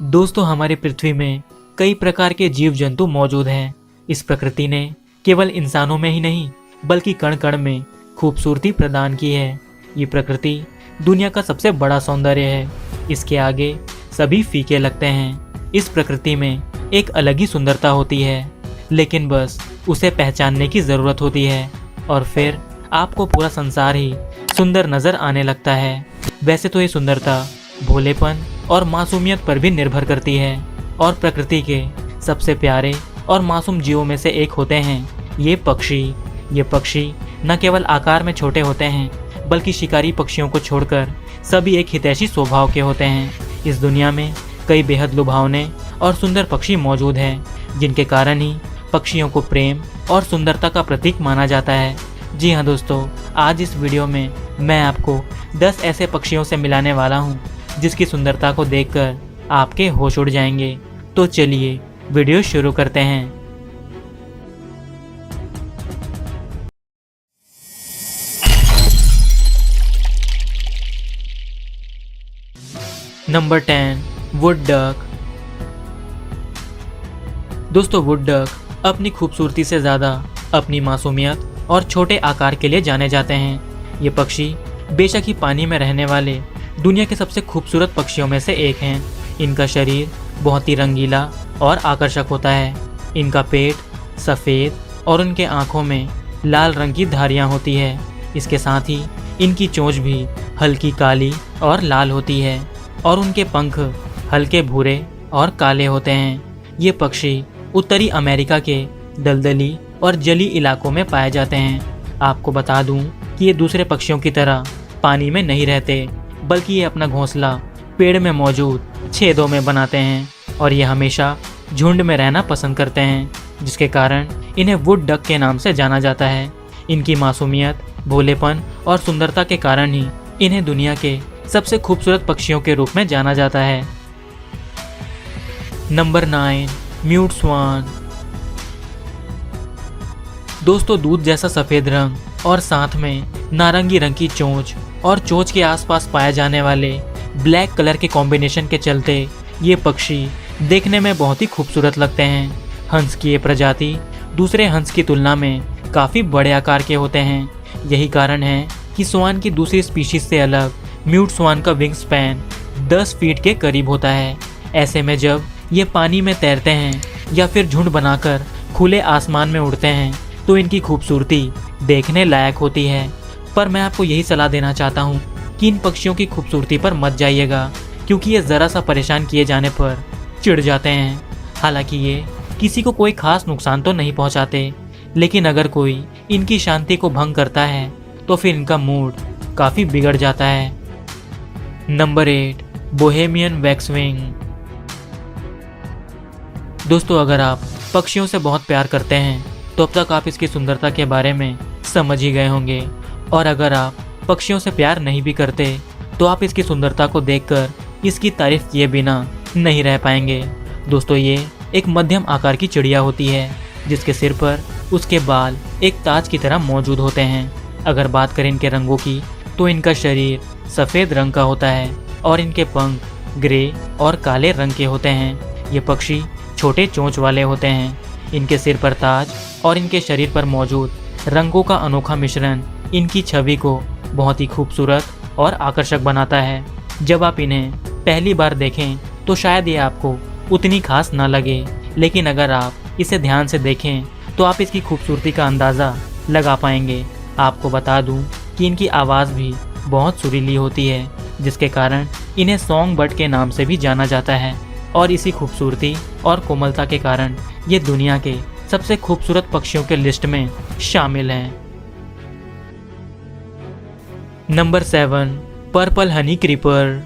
दोस्तों, हमारी पृथ्वी में कई प्रकार के जीव जंतु मौजूद हैं। इस प्रकृति ने केवल इंसानों में ही नहीं बल्कि कण कण में खूबसूरती प्रदान की है। ये प्रकृति दुनिया का सबसे बड़ा सौंदर्य है। इसके आगे सभी फीके लगते हैं। इस प्रकृति में एक अलग ही सुंदरता होती है, लेकिन बस उसे पहचानने की ज़रूरत होती है और फिर आपको पूरा संसार ही सुंदर नज़र आने लगता है। वैसे तो ये सुंदरता भोलेपन और मासूमियत पर भी निर्भर करती है और प्रकृति के सबसे प्यारे और मासूम जीवों में से एक होते हैं ये पक्षी। ये पक्षी न केवल आकार में छोटे होते हैं बल्कि शिकारी पक्षियों को छोड़कर सभी एक हितैषी स्वभाव के होते हैं। इस दुनिया में कई बेहद लुभावने और सुंदर पक्षी मौजूद हैं, जिनके कारण ही पक्षियों को प्रेम और सुंदरता का प्रतीक माना जाता है। जी हाँ दोस्तों, आज इस वीडियो में मैं आपको 10 ऐसे पक्षियों से मिलाने वाला हूँ जिसकी सुंदरता को देखकर आपके होश उड़ जाएंगे। तो चलिए वीडियो शुरू करते हैं। Number 10, wood duck. दोस्तों, वुड डक अपनी खूबसूरती से ज़्यादा अपनी मासूमियत और छोटे आकार के लिए जाने जाते हैं। ये पक्षी बेशक ही पानी में रहने वाले दुनिया के सबसे खूबसूरत पक्षियों में से एक हैं। इनका शरीर बहुत ही रंगीला और आकर्षक होता है। इनका पेट सफ़ेद और उनके आँखों में लाल रंग की धारियाँ होती है। इसके साथ ही इनकी चोंच भी हल्की काली और लाल होती है और उनके पंख हल्के भूरे और काले होते हैं। ये पक्षी उत्तरी अमेरिका के दलदली और जली इलाकों में पाए जाते हैं। आपको बता दूं कि ये दूसरे पक्षियों की तरह पानी में नहीं रहते, बल्कि ये अपना घोंसला पेड़ में मौजूद छेदों में बनाते हैं और ये हमेशा झुंड में रहना पसंद करते हैं, जिसके कारण इन्हें वुड डक के नाम से जाना जाता है। इनकी मासूमियत, भोलेपन और सुंदरता के कारण ही इन्हें दुनिया के सबसे खूबसूरत पक्षियों के रूप में जाना जाता है। नंबर 9, म्यूट स्वान। दोस्तों, दूध जैसा सफ़ेद रंग और साथ में नारंगी रंग की चोंच और चोंच के आसपास पाए जाने वाले ब्लैक कलर के कॉम्बिनेशन के चलते ये पक्षी देखने में बहुत ही खूबसूरत लगते हैं। हंस की ये प्रजाति दूसरे हंस की तुलना में काफ़ी बड़े आकार के होते हैं। यही कारण है कि स्वान की दूसरी स्पीशीज से अलग म्यूट स्वान का विंग स्पैन 10 फीट के करीब होता है। ऐसे में जब ये पानी में तैरते हैं या फिर झुंड बनाकर खुले आसमान में उड़ते हैं तो इनकी खूबसूरती देखने लायक होती है। पर मैं आपको यही सलाह देना चाहता हूँ कि इन पक्षियों की खूबसूरती पर मत जाइएगा, क्योंकि ये ज़रा सा परेशान किए जाने पर चिढ़ जाते हैं। हालांकि ये किसी को कोई खास नुकसान तो नहीं पहुँचाते, लेकिन अगर कोई इनकी शांति को भंग करता है तो फिर इनका मूड काफ़ी बिगड़ जाता है। Number 8, Bohemian waxwing. दोस्तों, अगर आप पक्षियों से बहुत प्यार करते हैं तो अब तक आप इसकी सुंदरता के बारे में समझ ही गए होंगे, और अगर आप पक्षियों से प्यार नहीं भी करते तो आप इसकी सुंदरता को देखकर इसकी तारीफ किए बिना नहीं रह पाएंगे। दोस्तों, ये एक मध्यम आकार की चिड़िया होती है जिसके सिर पर उसके बाल एक ताज की तरह मौजूद होते हैं। अगर बात करें इनके रंगों की तो इनका शरीर सफ़ेद रंग का होता है और इनके पंख ग्रे और काले रंग के होते हैं। ये पक्षी छोटे चोंच वाले होते हैं। इनके सिर पर ताज और इनके शरीर पर मौजूद रंगों का अनोखा मिश्रण इनकी छवि को बहुत ही खूबसूरत और आकर्षक बनाता है। जब आप इन्हें पहली बार देखें तो शायद ये आपको उतनी खास ना लगे, लेकिन अगर आप इसे ध्यान से देखें तो आप इसकी खूबसूरती का अंदाज़ा लगा पाएंगे। आपको बता दूं कि इनकी आवाज़ भी बहुत सुरीली होती है, जिसके कारण इन्हें सॉन्ग बर्ड के नाम से भी जाना जाता है और इसी खूबसूरती और कोमलता के कारण ये दुनिया के सबसे खूबसूरत पक्षियों के लिस्ट में शामिल हैं। Number 7, purple Honey creeper.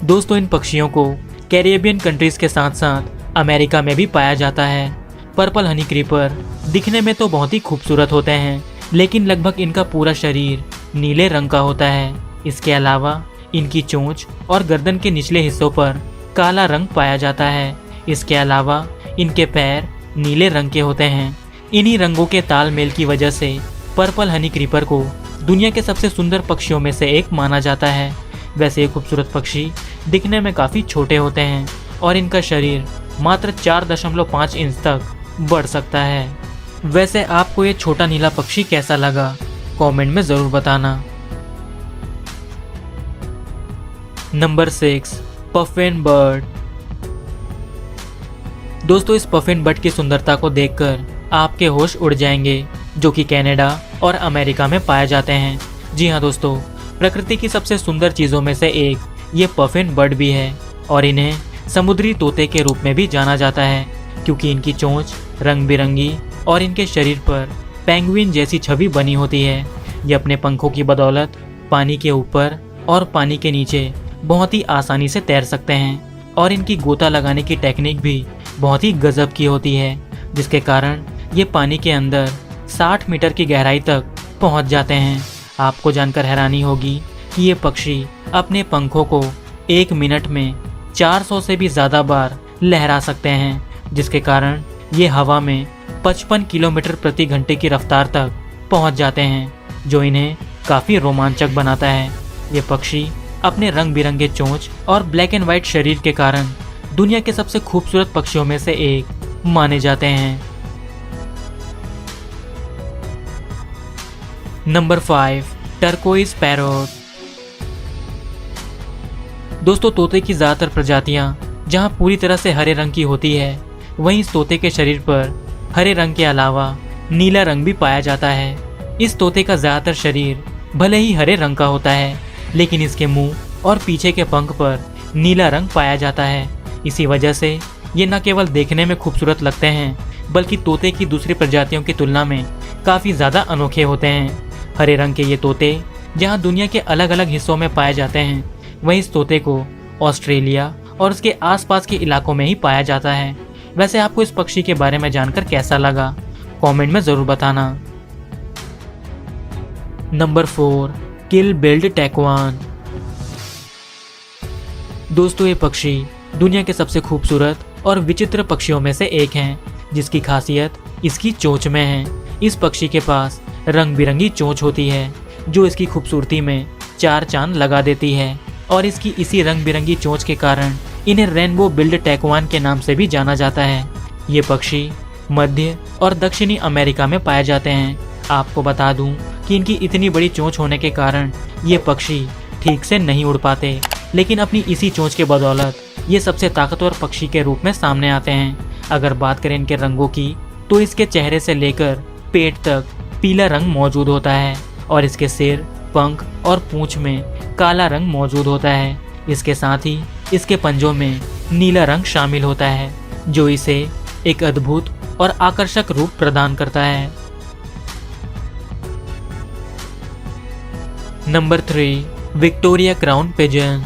दोस्तों, इन पक्षियों को कैरेबियन कंट्रीज के साथ साथ अमेरिका में भी पाया जाता है। पर्पल हनी क्रीपर दिखने में तो बहुत ही खूबसूरत होते हैं, लेकिन लगभग इनका पूरा शरीर नीले रंग का होता है। इसके अलावा इनकी चोंच और गर्दन के निचले हिस्सों पर काला रंग पाया जाता है। इसके अलावा इनके पैर नीले रंग के होते हैं। इन्हीं रंगों के तालमेल की वजह से पर्पल हनी क्रीपर को दुनिया के सबसे सुंदर पक्षियों में से एक माना जाता है। वैसे ये खूबसूरत पक्षी दिखने में काफ़ी छोटे होते हैं और इनका शरीर मात्र 4.5 इंच तक बढ़ सकता है। वैसे आपको ये छोटा नीला पक्षी कैसा लगा, कमेंट में ज़रूर बताना। Number 6, puffin bird. दोस्तों, इस पफिन बर्ड की सुंदरता को देखकर आपके होश उड़ जाएंगे, जो कि कनाडा और अमेरिका में पाए जाते हैं। जी हाँ दोस्तों, प्रकृति की सबसे सुंदर चीज़ों में से एक ये पफिन बर्ड भी है और इन्हें समुद्री तोते के रूप में भी जाना जाता है, क्योंकि इनकी चोंच रंग बिरंगी और इनके शरीर पर पेंगुइन जैसी छवि बनी होती है। ये अपने पंखों की बदौलत पानी के ऊपर और पानी के नीचे बहुत ही आसानी से तैर सकते हैं और इनकी गोता लगाने की टेक्निक भी बहुत ही गजब की होती है, जिसके कारण ये पानी के अंदर 60 मीटर की गहराई तक पहुंच जाते हैं। आपको जानकर हैरानी होगी कि ये पक्षी अपने पंखों को 1 मिनट में 400 से भी ज़्यादा बार लहरा सकते हैं, जिसके कारण ये हवा में 55 किलोमीटर प्रति घंटे की रफ्तार तक पहुंच जाते हैं, जो इन्हें काफ़ी रोमांचक बनाता है। ये पक्षी अपने रंग बिरंगे चोंच और ब्लैक एंड वाइट शरीर के कारण दुनिया के सबसे खूबसूरत पक्षियों में से एक माने जाते हैं। Number 5, turquoise parrot. दोस्तों, तोते की ज़्यादातर प्रजातियां जहां पूरी तरह से हरे रंग की होती है, वहीं इस तोते के शरीर पर हरे रंग के अलावा नीला रंग भी पाया जाता है। इस तोते का ज़्यादातर शरीर भले ही हरे रंग का होता है, लेकिन इसके मुंह और पीछे के पंख पर नीला रंग पाया जाता है। इसी वजह से ये न केवल देखने में खूबसूरत लगते हैं, बल्कि तोते की दूसरी प्रजातियों की तुलना में काफ़ी ज़्यादा अनोखे होते हैं। हरे रंग के ये तोते जहां दुनिया के अलग अलग हिस्सों में पाए जाते हैं, वहीं इस तोते को ऑस्ट्रेलिया और उसके आसपास के इलाकों में ही पाया जाता है। वैसे आपको इस पक्षी के बारे में जानकर कैसा लगा, कमेंट में ज़रूर बताना। नंबर 4, किल बिल्ड टैक्वान। दोस्तों, ये पक्षी दुनिया के सबसे खूबसूरत और विचित्र पक्षियों में से एक हैं, जिसकी खासियत इसकी चोंच में है। इस पक्षी के पास रंग बिरंगी चोंच होती है, जो इसकी खूबसूरती में 4 चांद लगा देती है और इसकी इसी रंग बिरंगी चोंच के कारण इन्हें रेनबो बिल्ड टैक्वान के नाम से भी जाना जाता है। ये पक्षी मध्य और दक्षिणी अमेरिका में पाए जाते हैं। आपको बता दूं कि इनकी इतनी बड़ी चोंच होने के कारण ये पक्षी ठीक से नहीं उड़ पाते, लेकिन अपनी इसी चोंच के बदौलत ये सबसे ताकतवर पक्षी के रूप में सामने आते हैं। अगर बात करें इनके रंगों की, तो इसके चेहरे से लेकर पेट तक पीला रंग मौजूद होता है और इसके सिर, पंख और पूंछ में काला रंग मौजूद होता है। इसके साथ ही इसके पंजों में नीला रंग शामिल होता है, जो इसे एक अद्भुत और आकर्षक रूप प्रदान करता है। Number 3, Victoria crown pigeon.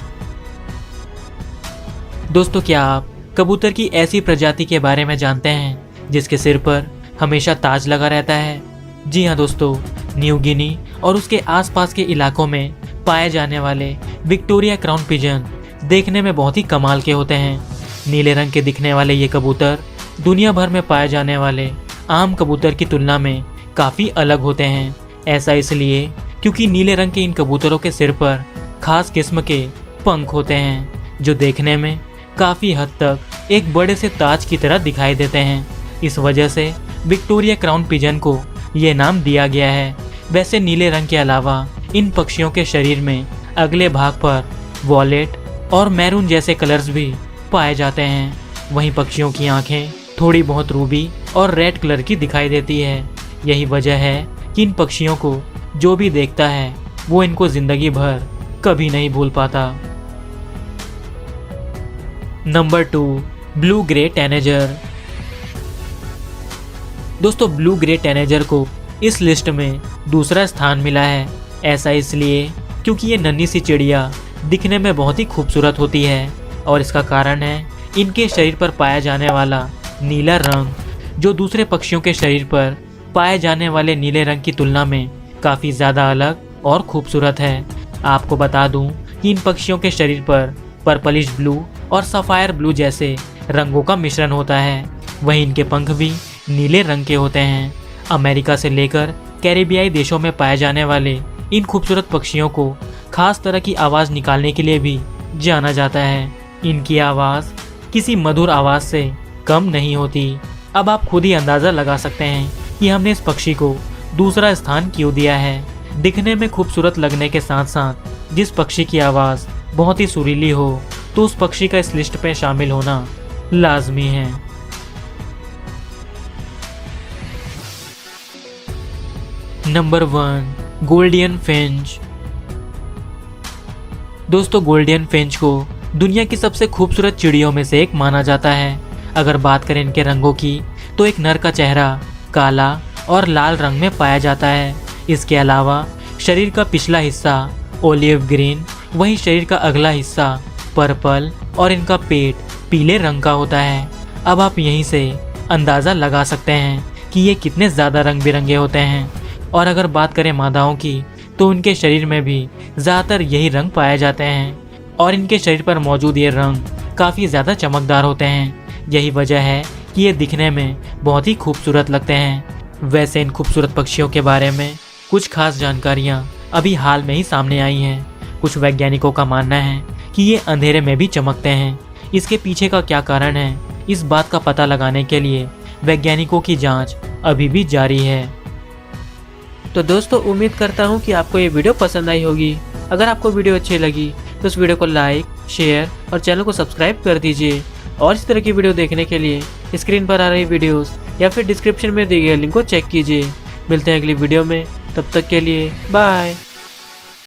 दोस्तों, क्या आप कबूतर की ऐसी प्रजाति के बारे में जानते हैं जिसके सिर पर हमेशा ताज लगा रहता है? जी हाँ दोस्तों, न्यू गिनी और उसके आसपास के इलाकों में पाए जाने वाले विक्टोरिया क्राउन पिजन देखने में बहुत ही कमाल के होते हैं। नीले रंग के दिखने वाले ये कबूतर दुनिया भर में पाए जाने वाले आम कबूतर की तुलना में काफ़ी अलग होते हैं। ऐसा इसलिए क्योंकि नीले रंग के इन कबूतरों के सिर पर खास किस्म के पंख होते हैं, जो देखने में काफ़ी हद तक एक बड़े से ताज की तरह दिखाई देते हैं। इस वजह से विक्टोरिया क्राउन पिजन को ये नाम दिया गया है। वैसे नीले रंग के अलावा इन पक्षियों के शरीर में अगले भाग पर वॉलेट और मैरून जैसे कलर्स भी पाए जाते हैं। वहीं पक्षियों की आंखें थोड़ी बहुत रूबी और रेड कलर की दिखाई देती है। यही वजह है कि इन पक्षियों को जो भी देखता है वो इनको जिंदगी भर कभी नहीं भूल पाता। Number 2, blue grey tanager. दोस्तों, ब्लू ग्रे टैनेजर को इस लिस्ट में दूसरा स्थान मिला है। ऐसा इसलिए क्योंकि ये नन्ही सी चिड़िया दिखने में बहुत ही खूबसूरत होती है और इसका कारण है इनके शरीर पर पाया जाने वाला नीला रंग, जो दूसरे पक्षियों के शरीर पर पाए जाने वाले नीले रंग की तुलना में काफ़ी ज़्यादा अलग और खूबसूरत है। आपको बता दूं कि इन पक्षियों के शरीर पर पर्पलिश ब्लू और सफ़ायर ब्लू जैसे रंगों का मिश्रण होता है। वहीं इनके पंख भी नीले रंग के होते हैं। अमेरिका से लेकर कैरिबियाई देशों में पाए जाने वाले इन खूबसूरत पक्षियों को खास तरह की आवाज़ निकालने के लिए भी जाना जाता है। इनकी आवाज़ किसी मधुर आवाज़ से कम नहीं होती। अब आप खुद ही अंदाज़ा लगा सकते हैं कि हमने इस पक्षी को दूसरा स्थान क्यों दिया है। दिखने में खूबसूरत लगने के साथ साथ जिस पक्षी की आवाज़ बहुत ही सुरीली हो तो उस पक्षी का इस लिस्ट पे शामिल होना लाजमी है। Number 1, Gouldian Finch. दोस्तों, गोल्डियन फिंच को दुनिया की सबसे खूबसूरत चिड़ियों में से एक माना जाता है। अगर बात करें इनके रंगों की तो एक नर का चेहरा काला और लाल रंग में पाया जाता है। इसके अलावा शरीर का पिछला हिस्सा ओलिव ग्रीन, वहीं शरीर का अगला हिस्सा पर्पल और इनका पेट पीले रंग का होता है। अब आप यहीं से अंदाज़ा लगा सकते हैं कि ये कितने ज़्यादा रंग बिरंगे होते हैं। और अगर बात करें मादाओं की तो उनके शरीर में भी ज़्यादातर यही रंग पाए जाते हैं और इनके शरीर पर मौजूद ये रंग काफ़ी ज़्यादा चमकदार होते हैं। यही वजह है कि ये दिखने में बहुत ही खूबसूरत लगते हैं। वैसे इन खूबसूरत पक्षियों के बारे में कुछ खास जानकारियाँ अभी हाल में ही सामने आई हैं। कुछ वैज्ञानिकों का मानना है कि ये अंधेरे में भी चमकते हैं। इसके पीछे का क्या कारण है, इस बात का पता लगाने के लिए वैज्ञानिकों की जांच अभी भी जारी है। तो दोस्तों, उम्मीद करता हूँ कि आपको ये वीडियो पसंद आई होगी। अगर आपको वीडियो अच्छी लगी तो इस वीडियो को लाइक, शेयर और चैनल को सब्सक्राइब कर दीजिए। और इस तरह की वीडियो देखने के लिए स्क्रीन पर आ रही वीडियोस या फिर डिस्क्रिप्शन में दिए गए लिंक को चेक कीजिए। मिलते हैं अगली वीडियो में, तब तक के लिए बाय।